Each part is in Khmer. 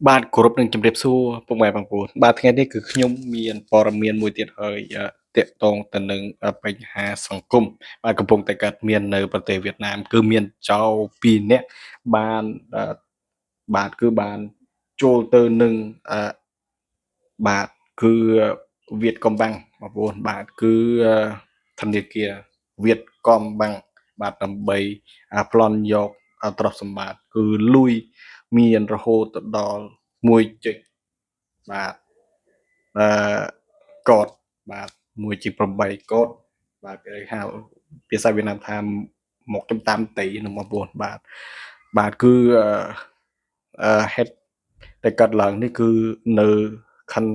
បាទគោរពនឹងជម្រាបសួរពុកម៉ែបងប្អូនបាទថ្ងៃនេះគឺខ្ញុំមានព័ត៌មានមួយទៀតហើយតាក់ទងទៅនឹងបញ្ហាសង្គមបាទកំពុងតែកើតមាននៅប្រទេសវៀតណាមគឺមានចៅ2នាក់បានបាទគឺបានចូលទៅនឹងបាទគឺវៀតកំបាំងបងប្អូនបាទគឺធនាគារវៀតកំបាំងបាទដើម្បីប្លន់យកទ្រព្យសម្បត្តិគឺលុយមានរហូតទៅដល់1.បាទអឺកតបាទ1.8កតបាទគេហៅភាសាវៀតណាមថាមកចំតាមទីនឹងបងប្អូនបាទគឺហេតុដែលកើតឡើងនេះគឺនៅខណ្ឌ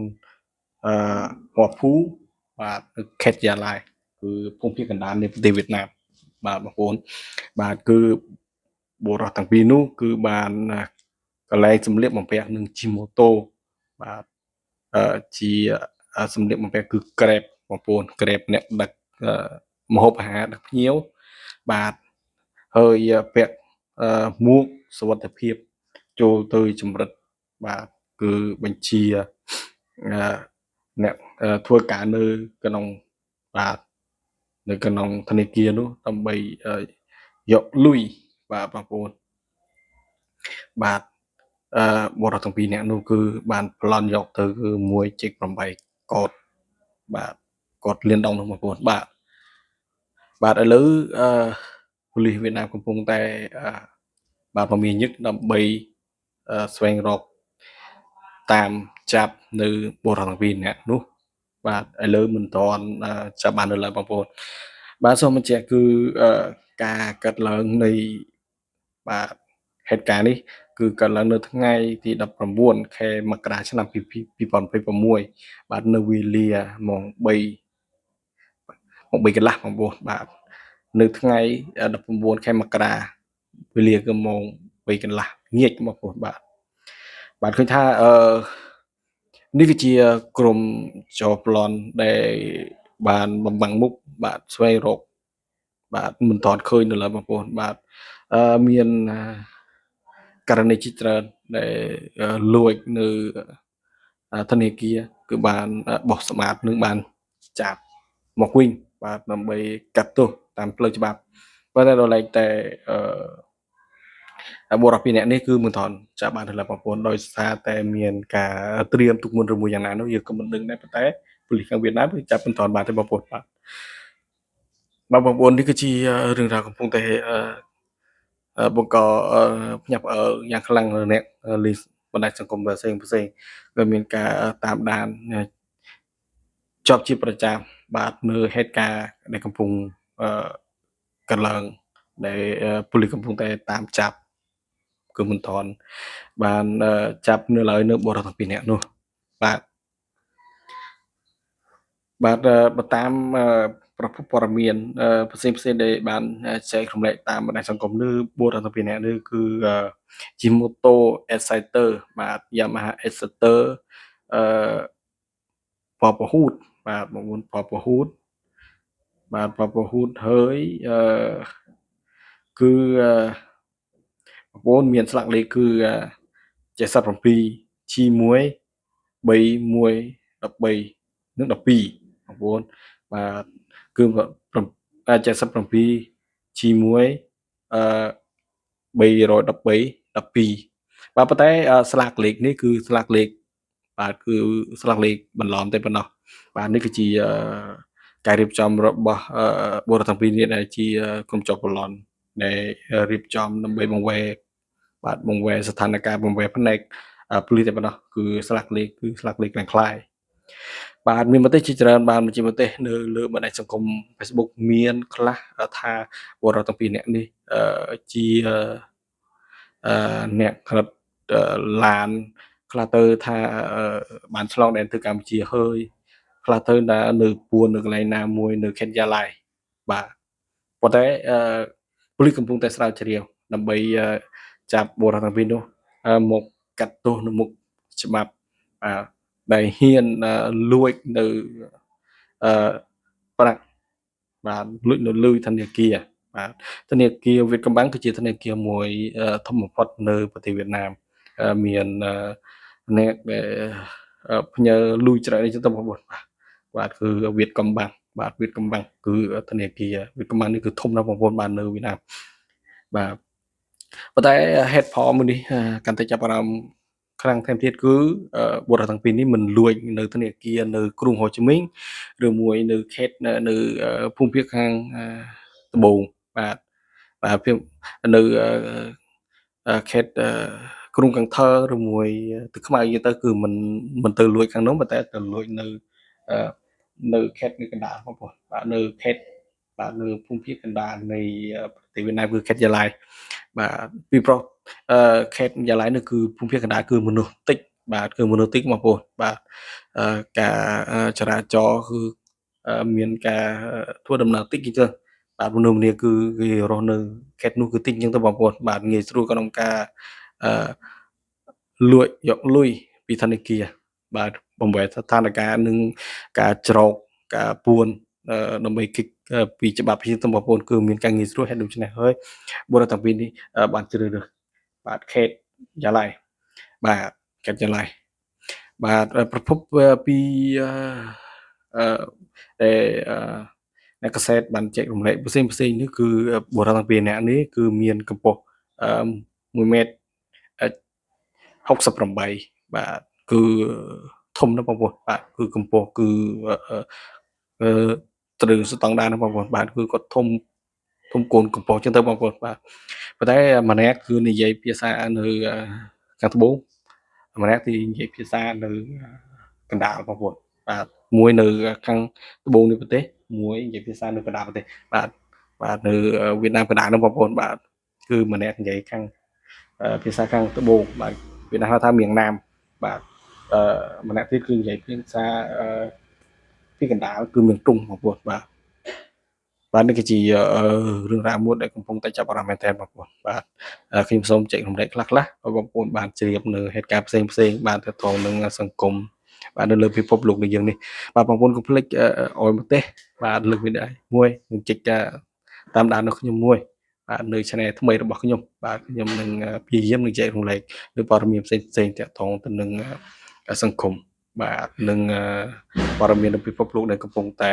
ហួភូបាទនៅខេត្តយ៉ាឡៃគឺភូមិភាគកណ្ដាលនៃប្រទេសវៀតណាមបាទបងប្អូនបាទគឺបុរសទាំងពីរនោះគឺបានកន្លែងសម្លៀកបំពាក់នឹងជិះម៉ូតូបាទជាសម្លៀកបំពាក់គឺ Grab បងប្អូន Grab អ្នកដឹកម្ហូបអាហារដឹកភ្ញៀវបាទហើយពាក់មួកសុវត្ថិភាពចូលទៅចម្រិតបាទគឺបញ្ជាអ្នកធ្វើការនៅក្នុងបាទនៅក្នុងធនាគារនោះដើម្បីយកលុយបាទបងប្អូនបាទបុរសទាំងពីរនាក់នោះគឺបានប្លន់យកទៅគឺ1.8កោតបាទកោតលានដងនោះបងប្អូនបាទឥឡូវប៉ូលីសវៀតណាមកំពុងតែបាទមមាញឹកដើម្បីស្វែងរកតាមចាប់នៅបុរសទាំងពីរនាក់នោះបាទឥឡូវមិនទាន់ចាប់បាននៅឡើយបងប្អូនបាទសូមបញ្ជាក់គឺការកាត់ឡើងនៃបាទហេតុការណ៍នេះគឺកើតឡើងនៅថ្ងៃទី19ខែមករាឆ្នាំ2026បាទនៅវេលាម៉ោង3កន្លះបងប្អូនបាទនៅថ្ងៃ19ខែមករាវេលាគឺម៉ោង3កន្លះងាចបងប្អូនបាទឃើញថានេះគឺជាក្រុមចោរប្លន់ដែលបានបំបាំងមុខបាទស្វែងរកបាទមិនទាន់ឃើញនៅឡើយបងប្អូនបាទមានករណីជាច្រើនដែលលួចនៅធនាគារគឺបានបោះសម្អាតនឹងបានចាប់មកវិញបាទដើម្បីកាត់ទោសតាមផ្លូវច្បាប់ប៉ុន្តែដល់ឡែកតែបុរសពីរនាក់នេះគឺមិនទាន់ចាប់បានឡើយបងប្អូនដោយសារតែមានការត្រៀមទុកមុនឬមួយយ៉ាងណានោះយើងក៏មិនដឹងដែរប៉ុន្តែប៉ូលីសខាងវៀតណាមគឺចាប់មិនទាន់បានទេបងប្អូនបាទបងប្អូននេះគឺជារឿងរ៉ាវកំពុងតែបង្កភ្ញាក់ផ្អើលយ៉ាងខ្លាំងលើអ្នកលេងបណ្ដាញសង្គមផ្សេងក៏មានការតាមដានជាប់ជាប្រចាំបាទនៅហេតុការណ៍ដែលកំពុងកើតឡើងដែលប៉ូលីសកំពុងតែតាមចាប់គឺមិនទាន់បានចាប់នៅឡើយនៅបុរសទាំងពីរនាក់នោះបាទបើតាមប្រភពព័ត៌មានផ្សេងដែលបានចែករំលែកតាមបណ្ដាញសង្គមនេះបុរសទាំងពីរនាក់នេះគឺជិះម៉ូតូ Exciter បាទ Yamaha Exciter អឺពណ៌ពហុបាទបងប្អូនពណ៌ពហុបាទពណ៌ពហុហើយគឺបងប្អូនមានស្លាកលេខគឺ77 G1 31 13និង12បងប្អូនបាទគឺ77 G1 អឺ313 12បាទប៉ុន្តែស្លាកលេខនេះគឺស្លាកលេខបាទគឺស្លាកលេខបន្លំតែប៉ុណ្ណោះបាទនេះគឺជាការរៀបចំរបស់បុរសទាំងពីរនេះដែលជាក្រុមចុះប្រឡន់ដែលរៀបចំដើម្បីបង្វែរបាទបង្វែរស្ថានភាពបង្វែរផ្នែកប៉ូលីសតែប៉ុណ្ណោះគឺស្លាកលេខគឺស្លាកលេខคล้ายៗបាទមានមតិជាច្រើនបានបញ្ចេញមតិនៅលើបណ្ដាញសង្គម Facebook មានខ្លះថាបុរសទាំងពីរនាក់នេះជាអ្នករត់ឡានខ្លះទៅថាបានឆ្លងដែនទៅកម្ពុជាហើយខ្លះទៅនៅពួននៅកន្លែងណាមួយនៅខេត្តយ៉ាឡៃបាទប៉ុន្តែប៉ូលីសកំពុងតែស្រាវជ្រាវដើម្បីចាប់បុរសទាំងពីរនោះមកកាត់ទោសនៅមុខច្បាប់បាទដែលហ៊ានលួចនៅប្រាក់បាទលួចនៅលុយធនាគារបាទធនាគារវៀតកំបាំងគឺជាធនាគារមួយធំបំផុតនៅប្រទេសវៀតណាម មានអ្នកដែលផ្ញើលុយច្រើនអីចឹងទៅបងប្អូនបាទគឺវាតកំបាំងបាទវាតកំបាំងគឺធនាគារវាតកំបាំងនេះគឺធំណាស់បងប្អូនបាទនៅវៀតណាមបាទប៉ុន្តែហេតុផលមួយនេះកាន់តែចាប់អារម្មណ៍ខ្លាំងថែមទៀតគឺបុរសទាំងពីរនេះមិនលួចនៅធនាគារនៅក្រុងហូជីមិញឬមួយនៅខេត្តនៅភូមិភាគខាងត្បូងបាទបាទភាពនៅខេត្តក្រុងកន្ធរឬមួយទឹកខ្មៅនិយាយទៅគឺមិនទៅលួចខាងនោះប៉ុន្តែទៅលួចអឺនៅខេត្តនៅកណ្ដាលបងប្អូនបាទនៅខេត្តបាទនៅភូមិភាគកណ្ដាលនៃប្រទេសវៀតណាមគឺខេត្តយ៉ាឡៃបាទពីព្រោះខេត្តយ៉ាឡៃនោះគឺភូមិភាគកណ្ដាលគឺមនុស្សតិចបាទគឺមនុស្សតិចបងប្អូនបាទការចរាចរណ៍គឺមានការធ្វើដំណើរតិចអញ្ចឹងបាទមនុស្សម្នាគឺគេរស់នៅខេត្តនោះគឺតិចអញ្ចឹងទៅបងប្អូនបាទងាយស្រួលក្នុងការអឺលួចយកលុយពីធនាគារបាទបំបែកស្ថានភាពនឹងការច្រកការពួនដើម្បីគេចពីច្បាប់ជាទៅបងប្អូនគឺមានការងាយស្រួលហេតុដូច្នេះហើយបុរសទាំងពីរនេះបានជ្រើសរើសបាទខេត្តយ៉ាឡៃបាទខេត្តយ៉ាឡៃបាទប្រភពពីអឺដែលអ្នកកសែតបានចែករំលែកផ្សេងៗនេះគឺបុរសទាំងពីរនាក់នេះគឺមានកម្ពស់1ម៉ែត្រ68បាទគឺធំណាស់បងប្អូនបាទគឺកម្ពស់គឺអឺត្រូវស្តង់ដារណាស់បងប្អូនបាទគឺគាត់ធំកូនកម្ពស់ចឹងទៅបងប្អូនបាទប៉ុន្តែម្នាក់គឺនិយាយភាសានៅខាងត្បូងម្នាក់ទីនិយាយភាសានៅកណ្ដាលបងប្អូនបាទមួយនៅខាងត្បូងនៃប្រទេសមួយនិយាយភាសានៅកណ្ដាលប្រទេសបាទបាទនៅវៀតណាមកណ្ដាលហ្នឹងបងប្អូនបាទគឺម្នាក់និយាយខាងភាសាខាងត្បូងបាទវៀតណាមហៅថាមៀងណាមបាទម្នាក់ទៀតគឺនិយាយភាសាពីកណ្ដាលគឺមៀងទុងបងប្អូនបាទបាទនេះគឺជារឿងរ៉ាវមួយដែលកំពុងតែចាប់អារម្មណ៍មែនទែនបងប្អូនបាទខ្ញុំសូមចែករំលែកខ្លះៗឲ្យបងប្អូនបានជ្រាបនៅហេតុការណ៍ផ្សេងៗបានទាក់ទងនឹងសង្គមបាទនៅលើពិភពលោកនៃយើងនេះបាទបងប្អូនកុំភ្លេចអោយម្ទេសបាទលើកវីដេអូមួយនឹងចុចតាមដាននៅខ្ញុំមួយបាទនៅ channel ថ្មីរបស់ខ្ញុំបាទខ្ញុំនឹងព្យាយាមនឹងចែករំលែកនៅព័ត៌មានផ្សេងៗទាក់ទងទៅនឹងសង្គមបាទនឹងព័ត៌មាននៅពិភពលោកដែលកំពុងតែ